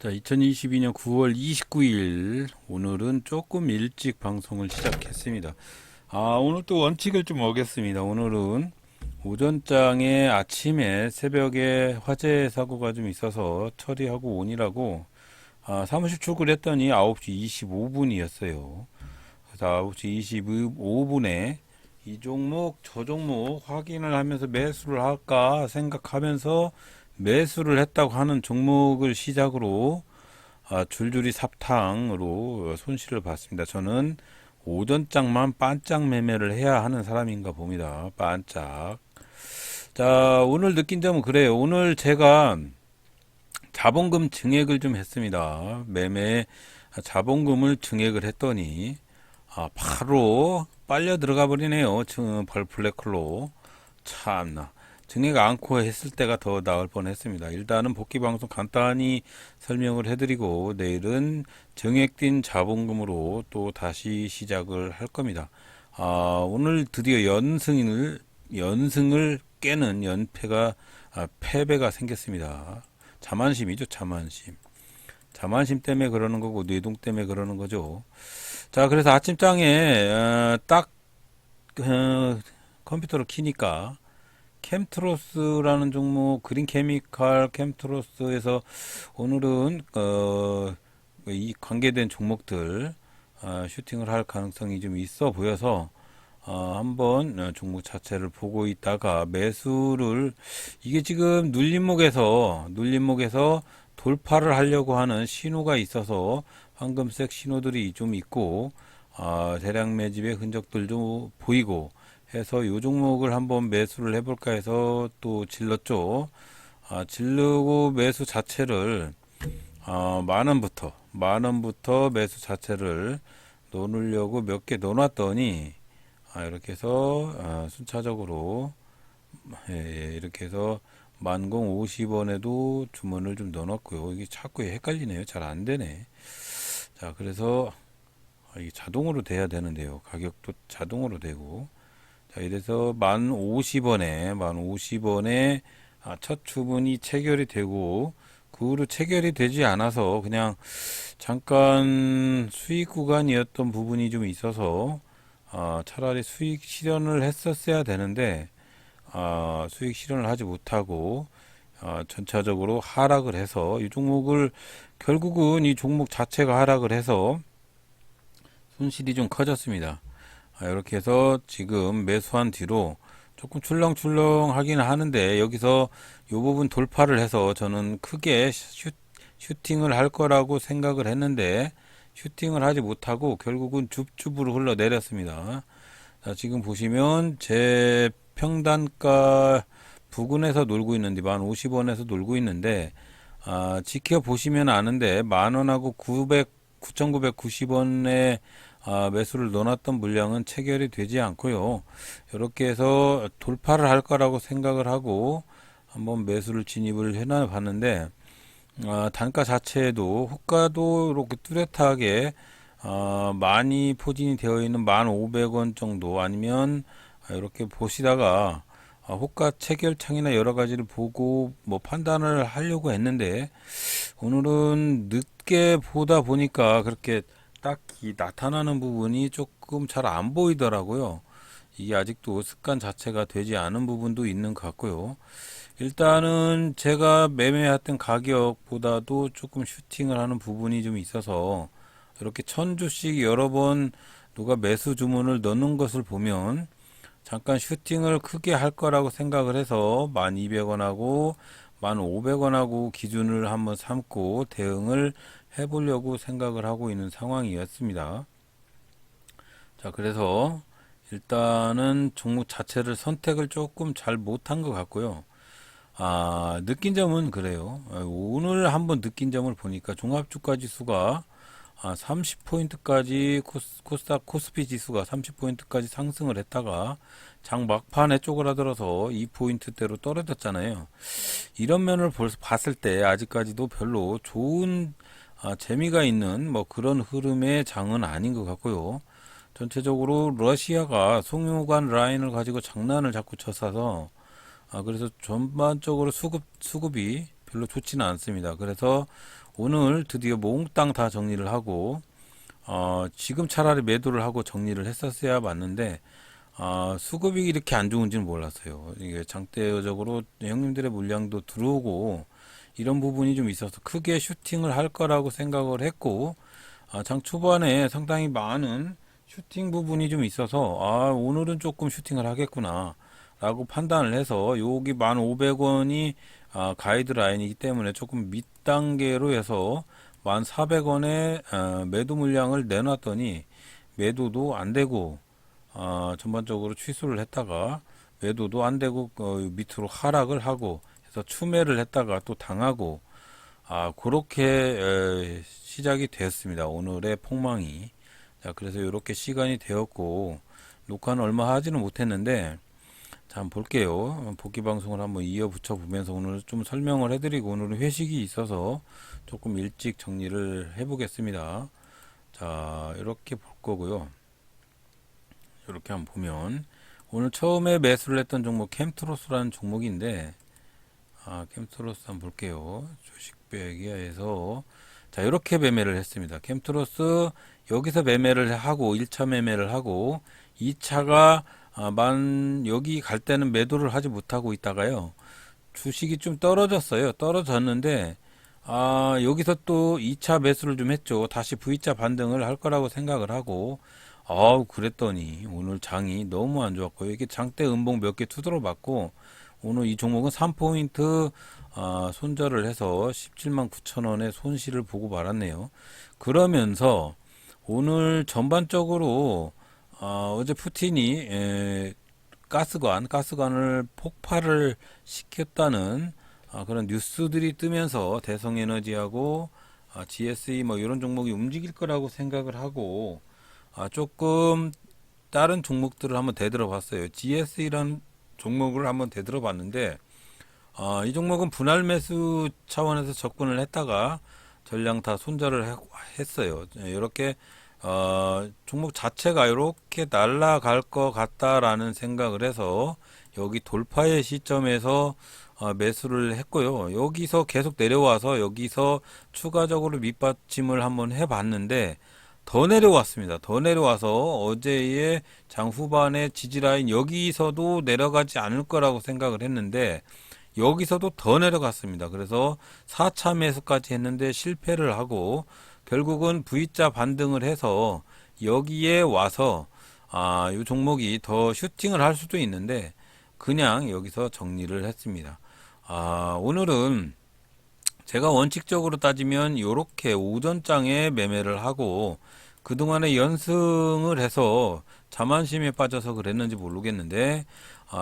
자, 2022년 9월 29일, 오늘은 조금 일찍 방송을 시작했습니다. 오늘 또 원칙을 좀 어겼습니다. 오늘은 오전장에 아침에 새벽에 화재 사고가 좀 있어서 처리하고 오니라고, 사무실 출근했더니 9시 25분이었어요. 그래서 9시 25분에 이 종목, 저 종목 확인을 하면서 매수를 할까 생각하면서 매수를 했다고 하는 종목을 시작으로 줄줄이 삽탕으로 손실을 봤습니다. 저는 오전장만 반짝 매매를 해야 하는 사람인가 봅니다. 반짝. 자, 오늘 느낀 점은 그래요. 오늘 제가 자본금 증액을 좀 했습니다. 매매 자본금을 증액을 했더니 바로 빨려 들어가 버리네요. 블랙홀로. 참나. 증액 않고 했을 때가 더 나을 뻔했습니다. 일단은 복귀 방송 간단히 설명을 해드리고 내일은 증액된 자본금으로 또 다시 시작을 할 겁니다. 오늘 드디어 연승을 깨는 패배가 생겼습니다. 자만심이죠, 자만심. 자만심 때문에 그러는 거고 뇌동 때문에 그러는 거죠. 자, 그래서 아침장에 딱 컴퓨터를 키니까 캠트로스라는 종목, 그린 케미칼 캠트로스에서 오늘은 이 관계된 종목들 슈팅을 할 가능성이 좀 있어 보여서 한번 종목 자체를 보고 있다가 매수를, 이게 지금 눌림목에서 돌파를 하려고 하는 신호가 있어서 황금색 신호들이 좀 있고 대량 매집의 흔적들도 보이고 해서 이 종목을 한번 매수를 해볼까 해서 또 질렀죠. 질르고 매수 자체를 만 원부터 매수 자체를 넣으려고 몇 개 넣어놨더니 이렇게 해서 순차적으로 이렇게 해서 만공 50원에도 주문을 좀 넣어놨고요. 이게 자꾸 헷갈리네요. 잘 안 되네. 자, 그래서 이게 자동으로 돼야 되는데요. 가격도 자동으로 되고. 자, 이래서 만 50원에 첫 주문이 체결이 되고 그 후로 체결이 되지 않아서 그냥 잠깐 수익 구간이었던 부분이 좀 있어서 차라리 수익 실현을 했었어야 되는데 수익 실현을 하지 못하고 전체적으로 하락을 해서 이 종목을, 결국은 이 종목 자체가 하락을 해서 손실이 좀 커졌습니다. 이렇게 해서 지금 매수한 뒤로 조금 출렁출렁 하기는 하는데 여기서 이 부분 돌파를 해서 저는 크게 슈팅을 할 거라고 생각을 했는데 슈팅을 하지 못하고 결국은 줍줍으로 흘러내렸습니다. 자, 지금 보시면 제 평단가 부근에서 놀고 있는데 1050원에서 놀고 있는데 지켜보시면 아는데 만원하고 9,990원에 매수를 넣어놨던 물량은 체결이 되지 않고요. 이렇게 해서 돌파를 할 거라고 생각을 하고 한번 매수를 진입을 해놔 봤는데 단가 자체에도 호가도 이렇게 뚜렷하게 많이 포진이 되어 있는 1,500원 정도, 아니면 이렇게 보시다가 호가 체결창이나 여러 가지를 보고 뭐 판단을 하려고 했는데 오늘은 늦게 보다 보니까 그렇게 딱히 나타나는 부분이 조금 잘 안 보이더라고요. 이게 아직도 습관 자체가 되지 않은 부분도 있는 것 같고요. 일단은 제가 매매했던 가격보다도 조금 슈팅을 하는 부분이 좀 있어서 이렇게 1,000주씩 여러 번 누가 매수 주문을 넣는 것을 보면 잠깐 슈팅을 크게 할 거라고 생각을 해서 1,200원하고 1,500원하고 기준을 한번 삼고 대응을 해보려고 생각을 하고 있는 상황이었습니다. 자, 그래서 일단은 종목 자체를 선택을 조금 잘 못한 것 같고요. 느낀 점은 그래요. 오늘 한번 느낀 점을 보니까 종합주가 지수가 30포인트까지 코스피 지수가 30포인트까지 상승을 했다가 장 막판에 쪼그라들어서 2포인트대로 떨어졌잖아요. 이런 면을 봤을 때 아직까지도 별로 좋은 재미가 있는 뭐 그런 흐름의 장은 아닌 것 같고요. 전체적으로 러시아가 송유관 라인을 가지고 장난을 자꾸 쳐서 그래서 전반적으로 수급이 별로 좋지는 않습니다. 그래서 오늘 드디어 몽땅 다 정리를 하고 지금 차라리 매도를 하고 정리를 했었어야 맞는데 수급이 이렇게 안 좋은지는 몰랐어요. 이게 장대적으로 형님들의 물량도 들어오고 이런 부분이 좀 있어서 크게 슈팅을 할 거라고 생각을 했고 장 초반에 상당히 많은 슈팅 부분이 좀 있어서 오늘은 조금 슈팅을 하겠구나 라고 판단을 해서 여기 1,500원이 가이드라인이기 때문에 조금 밑단계로 해서 1,400원에 매도 물량을 내놨더니 매도도 안 되고 전반적으로 취소를 했다가 매도도 안 되고 밑으로 하락을 하고 해서 추매를 했다가 또 당하고 그렇게 시작이 되었습니다. 오늘의 폭망이. 자, 그래서 이렇게 시간이 되었고 녹화는 얼마 하지는 못했는데 자, 한번 볼게요. 복귀 방송을 한번 이어 붙여 보면서 오늘 좀 설명을 해드리고 오늘은 회식이 있어서 조금 일찍 정리를 해보겠습니다. 자, 이렇게 볼 거고요. 이렇게 한번 보면 오늘 처음에 매수를 했던 종목 캠트로스라는 종목인데 캠트로스 한번 볼게요. 주식배기에서 자, 이렇게 매매를 했습니다. 캠트로스 여기서 매매를 하고 1차 매매를 하고 2차가 여기 갈 때는 매도를 하지 못하고 있다가요. 주식이 좀 떨어졌어요. 떨어졌는데 여기서 또 2차 매수를 좀 했죠. 다시 V자 반등을 할 거라고 생각을 하고 그랬더니 오늘 장이 너무 안 좋았고요. 이게 장대 음봉 몇 개 두드러 맞고 오늘 이 종목은 3포인트 손절을 해서 17만 9천 원의 손실을 보고 말았네요. 그러면서 오늘 전반적으로 어제 푸틴이 가스관을 폭발을 시켰다는 그런 뉴스들이 뜨면서 대성에너지하고 GSE 뭐 이런 종목이 움직일 거라고 생각을 하고 조금 다른 종목들을 한번 되들어 봤어요. GSE라는 종목을 한번 되들어 봤는데 이 종목은 분할 매수 차원에서 접근을 했다가 전량 다 손절을 했어요. 이렇게 종목 자체가 이렇게 날아갈 것 같다라는 생각을 해서 여기 돌파의 시점에서 매수를 했고요. 여기서 계속 내려와서 여기서 추가적으로 밑받침을 한번 해봤는데 더 내려왔습니다. 더 내려와서 어제의 장 후반의 지지라인 여기서도 내려가지 않을 거라고 생각을 했는데 여기서도 더 내려갔습니다. 그래서 4차 매수까지 했는데 실패를 하고 결국은 V자 반등을 해서 여기에 와서 이 종목이 더 슈팅을 할 수도 있는데 그냥 여기서 정리를 했습니다. 오늘은 제가 원칙적으로 따지면 이렇게 오전장에 매매를 하고 그동안에 연승을 해서 자만심에 빠져서 그랬는지 모르겠는데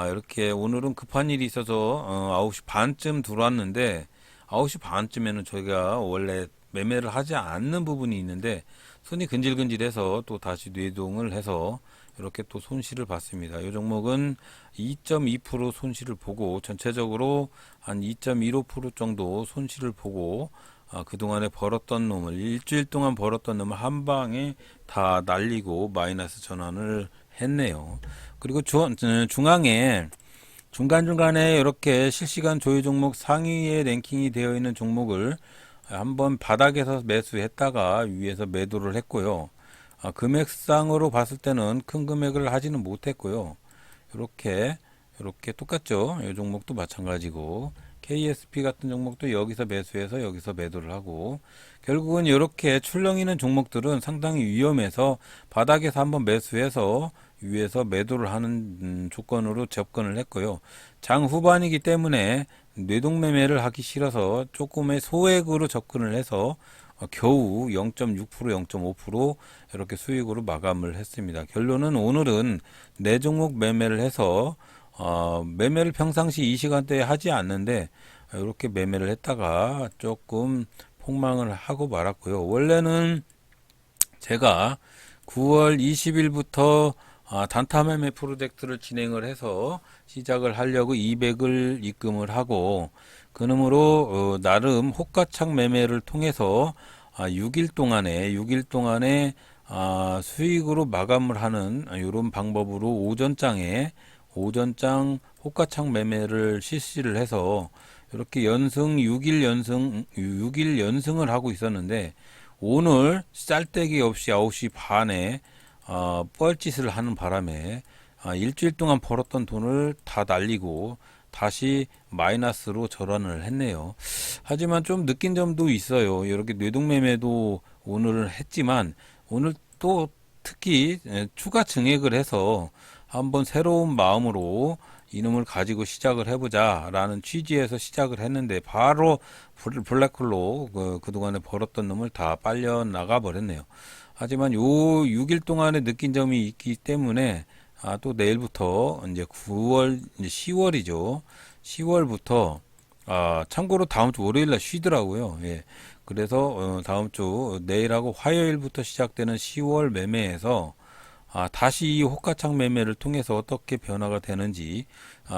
이렇게 오늘은 급한 일이 있어서 9시 반쯤 들어왔는데 9시 반쯤에는 저희가 원래 매매를 하지 않는 부분이 있는데 손이 근질근질해서 또 다시 뇌동을 해서 이렇게 또 손실을 봤습니다. 이 종목은 2.2% 손실을 보고 전체적으로 한 2.15% 정도 손실을 보고 그동안에 벌었던 놈을 일주일 동안 벌었던 놈을 한 방에 다 날리고 마이너스 전환을 했네요. 그리고 중앙에 중간중간에 이렇게 실시간 조회 종목 상위에 랭킹이 되어 있는 종목을 한번 바닥에서 매수했다가 위에서 매도를 했고요. 금액상으로 봤을 때는 큰 금액을 하지는 못했고요. 이렇게 똑같죠. 이 종목도 마찬가지고 KSP 같은 종목도 여기서 매수해서 여기서 매도를 하고 결국은 이렇게 출렁이는 종목들은 상당히 위험해서 바닥에서 한번 매수해서 위에서 매도를 하는 조건으로 접근을 했고요. 장 후반이기 때문에 뇌동매매를 하기 싫어서 조금의 소액으로 접근을 해서 겨우 0.6%, 0.5% 이렇게 수익으로 마감을 했습니다. 결론은 오늘은 네 종목 매매를 해서 매매를 평상시 이 시간대에 하지 않는데 이렇게 매매를 했다가 조금 폭망을 하고 말았고요. 원래는 제가 9월 20일부터 단타 매매 프로젝트를 진행을 해서 시작을 하려고 200을 입금을 하고 그러므로 나름 호가창 매매를 통해서 6일 동안에 수익으로 마감을 하는 이런 방법으로 오전장 호가창 매매를 실시를 해서 이렇게 연승 6일 연승을 하고 있었는데 오늘 쌀데기 없이 9시 반에 뻘짓을 하는 바람에 일주일 동안 벌었던 돈을 다 날리고 다시 마이너스로 전환을 했네요. 하지만 좀 느낀 점도 있어요. 이렇게 뇌동매매도 오늘 했지만 오늘 또 특히 추가 증액을 해서 한번 새로운 마음으로 이놈을 가지고 시작을 해보자 라는 취지에서 시작을 했는데 바로 블랙홀로 그동안에 벌었던 놈을 다 빨려 나가 버렸네요. 하지만 요 6일 동안에 느낀 점이 있기 때문에 또 내일부터 이제 9월, 이제 10월이죠. 10월부터 참고로 다음 주 월요일 날 쉬더라고요. 예. 그래서 다음 주 내일하고 화요일부터 시작되는 10월 매매에서 다시 이 호가창 매매를 통해서 어떻게 변화가 되는지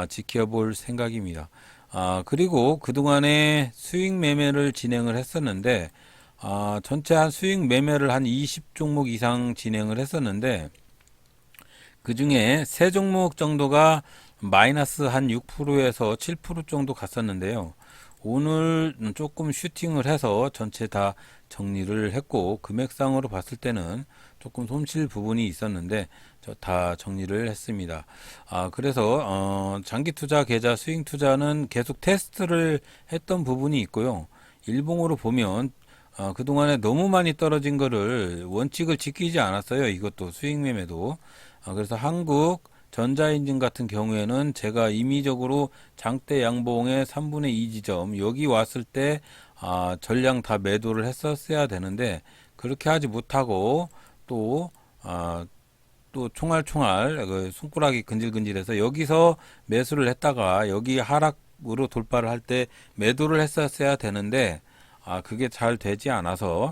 지켜볼 생각입니다. 그리고 그동안에 수익 매매를 진행을 했었는데 전체 한 수익 매매를 한 20종목 이상 진행을 했었는데 그 중에 세 종목 정도가 마이너스 한 6%에서 7% 정도 갔었는데요. 오늘 조금 슈팅을 해서 전체 다 정리를 했고 금액상으로 봤을 때는 조금 손실 부분이 있었는데 다 정리를 했습니다. 그래서 장기 투자 계좌 수익 투자는 계속 테스트를 했던 부분이 있고요. 일봉으로 보면 그동안에 너무 많이 떨어진 거를 원칙을 지키지 않았어요. 이것도 수익 매매도. 그래서 한국 전자인증 같은 경우에는 제가 임의적으로 장대 양봉의 3분의 2 지점 여기 왔을 때 전량 다 매도를 했었어야 되는데 그렇게 하지 못하고 또 또 총알총알 손가락이 근질근질해서 여기서 매수를 했다가 여기 하락으로 돌파를 할 때 매도를 했었어야 되는데 그게 잘 되지 않아서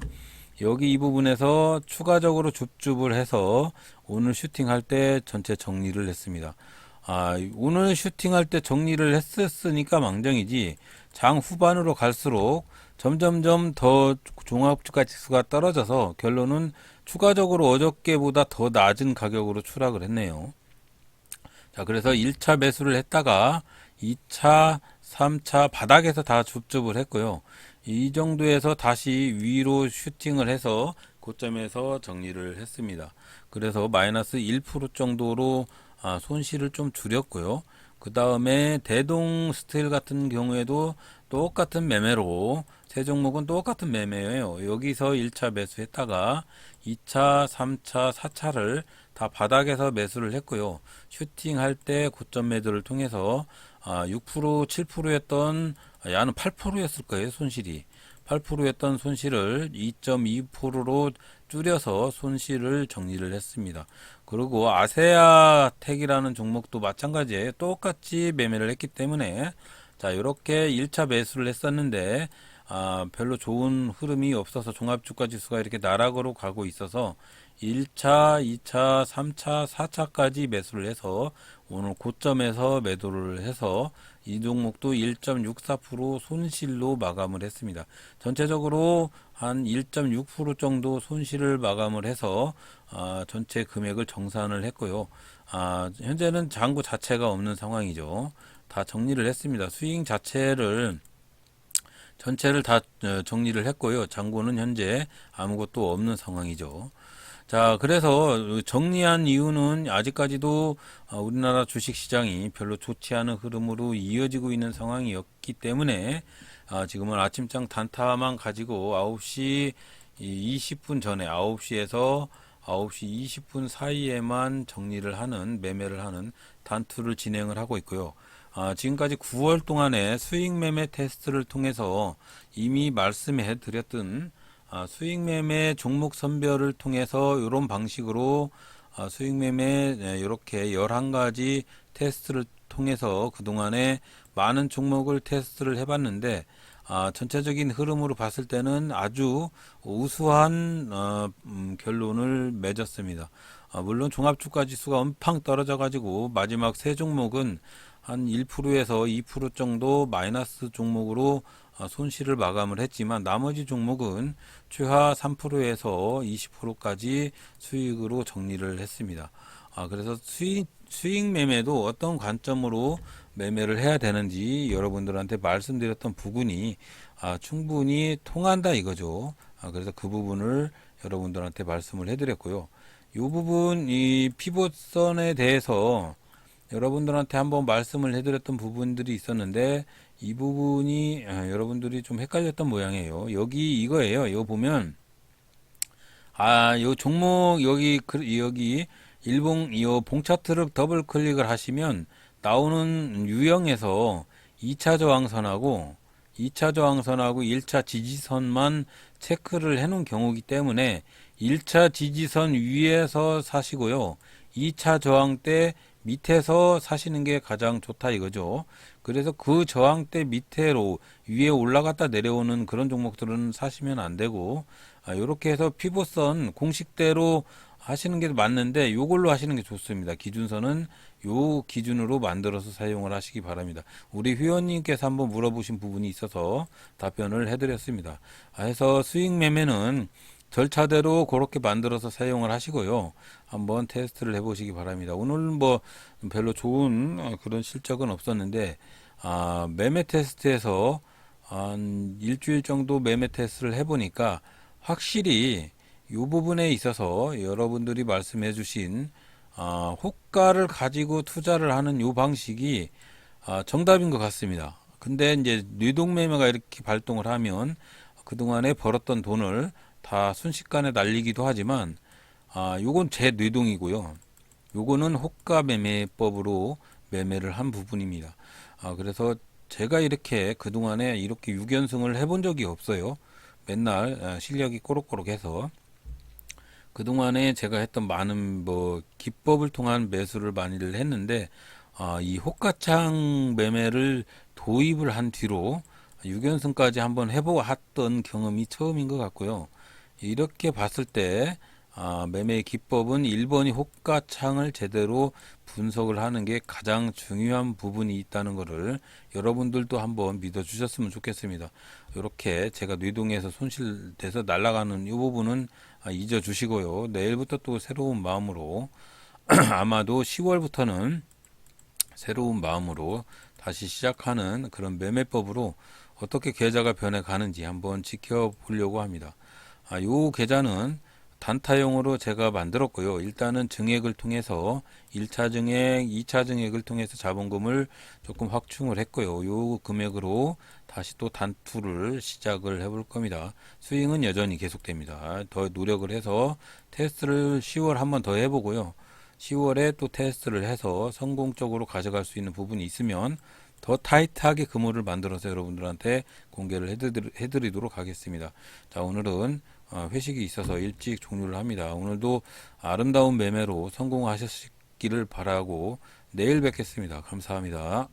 여기 이 부분에서 추가적으로 줍줍을 해서 오늘 슈팅할 때 전체 정리를 했습니다. 오늘 슈팅할 때 정리를 했었으니까 망정이지 장 후반으로 갈수록 점점점 더 종합주가 지수가 떨어져서 결론은 추가적으로 어저께보다 더 낮은 가격으로 추락을 했네요. 자, 그래서 1차 매수를 했다가 2차, 3차 바닥에서 다 줍줍을 했고요. 이 정도에서 다시 위로 슈팅을 해서 고점에서 정리를 했습니다. 그래서 마이너스 1% 정도로 손실을 좀 줄였고요. 그 다음에 대동 스틸 같은 경우에도 똑같은 매매로 세 종목은 똑같은 매매예요. 여기서 1차 매수했다가 2차, 3차, 4차를 다 바닥에서 매수를 했고요. 슈팅할 때 고점 매도를 통해서 6%, 7%였던 야는 8%였을 거예요. 손실이 8%였던 손실을 2.2%로 줄여서 손실을 정리를 했습니다. 그리고 아세아텍이라는 종목도 마찬가지에 똑같이 매매를 했기 때문에 자 이렇게 1차 매수를 했었는데 별로 좋은 흐름이 없어서 종합주가 지수가 이렇게 나락으로 가고 있어서 1차, 2차, 3차, 4차까지 매수를 해서 오늘 고점에서 매도를 해서 이 종목도 1.64% 손실로 마감을 했습니다. 전체적으로 한 1.6% 정도 손실을 마감을 해서 전체 금액을 정산을 했고요. 현재는 잔고 자체가 없는 상황이죠. 다 정리를 했습니다. 스윙 자체를 전체를 다 정리를 했고요. 잔고는 현재 아무것도 없는 상황이죠. 자, 그래서 정리한 이유는 아직까지도 우리나라 주식시장이 별로 좋지 않은 흐름으로 이어지고 있는 상황이었기 때문에 지금은 아침장 단타만 가지고 9시 20분 전에 9시에서 9시 20분 사이에만 정리를 하는 매매를 하는 단투를 진행을 하고 있고요. 지금까지 9월 동안에 수익 매매 테스트를 통해서 이미 말씀해 드렸던 수익 매매 종목 선별을 통해서 이런 방식으로 수익 매매 이렇게 11가지 테스트를 통해서 그동안에 많은 종목을 테스트를 해봤는데 전체적인 흐름으로 봤을 때는 아주 우수한 결론을 맺었습니다. 물론 종합주가 지수가 엄청 떨어져 가지고 마지막 세 종목은 한 1%에서 2% 정도 마이너스 종목으로 손실을 마감을 했지만 나머지 종목은 최하 3%에서 20%까지 수익으로 정리를 했습니다. 그래서 수익 매매도 어떤 관점으로 매매를 해야 되는지 여러분들한테 말씀드렸던 부분이 충분히 통한다 이거죠. 그래서 그 부분을 여러분들한테 말씀을 해드렸고요. 이 부분, 이 피봇선에 대해서 여러분들한테 한번 말씀을 해드렸던 부분들이 있었는데 이 부분이 여러분들이 좀 헷갈렸던 모양이에요. 여기 이거예요. 이거 보면 요 종목 여기 일봉 요 봉차트를 더블 클릭을 하시면 나오는 유형에서 2차 저항선하고 2차 저항선하고 1차 지지선만 체크를 해 놓은 경우이기 때문에 1차 지지선 위에서 사시고요. 2차 저항대 밑에서 사시는 게 가장 좋다 이거죠. 그래서 그 저항대 밑으로 위에 올라갔다 내려오는 그런 종목들은 사시면 안 되고 이렇게 해서 피봇선 공식대로 하시는 게 맞는데 요걸로 하시는 게 좋습니다. 기준선은 요 기준으로 만들어서 사용을 하시기 바랍니다. 우리 회원님께서 한번 물어보신 부분이 있어서 답변을 해드렸습니다. 해서 수익 매매는 절차대로 그렇게 만들어서 사용을 하시고요. 한번 테스트를 해보시기 바랍니다. 오늘 뭐 별로 좋은 그런 실적은 없었는데 매매 테스트에서 한 일주일 정도 매매 테스트를 해보니까 확실히 이 부분에 있어서 여러분들이 말씀해 주신 호가를 가지고 투자를 하는 이 방식이 정답인 것 같습니다. 근데 이제 뇌동매매가 이렇게 발동을 하면 그동안에 벌었던 돈을 다 순식간에 날리기도 하지만 요건 제 뇌동이고요. 요거는 호가 매매법으로 매매를 한 부분입니다. 그래서 제가 이렇게 그동안에 이렇게 6연승을 해본 적이 없어요. 맨날 실력이 꼬록꼬록해서 그동안에 제가 했던 많은 뭐 기법을 통한 매수를 많이들 했는데 이 호가창 매매를 도입을 한 뒤로 6연승까지 한번 해보았던 경험이 처음인 것 같고요. 이렇게 봤을 때 매매의 기법은 1번이 호가창을 제대로 분석을 하는 게 가장 중요한 부분이 있다는 것을 여러분들도 한번 믿어주셨으면 좋겠습니다. 이렇게 제가 뇌동에서 손실돼서 날아가는 이 부분은 잊어주시고요. 내일부터 또 새로운 마음으로 아마도 10월부터는 새로운 마음으로 다시 시작하는 그런 매매법으로 어떻게 계좌가 변해가는지 한번 지켜보려고 합니다. 요 계좌는 단타용으로 제가 만들었고요. 일단은 증액을 통해서 1차 증액, 2차 증액을 통해서 자본금을 조금 확충을 했고요. 요 금액으로 다시 또 단투를 시작을 해볼 겁니다. 스윙은 여전히 계속됩니다. 더 노력을 해서 테스트를 10월 한번 더 해보고요. 10월에 또 테스트를 해서 성공적으로 가져갈 수 있는 부분이 있으면 더 타이트하게 그물을 만들어서 여러분들한테 공개를 해드리도록 하겠습니다. 자, 오늘은 회식이 있어서 일찍 종료를 합니다. 오늘도 아름다운 매매로 성공하셨기를 바라고 내일 뵙겠습니다. 감사합니다.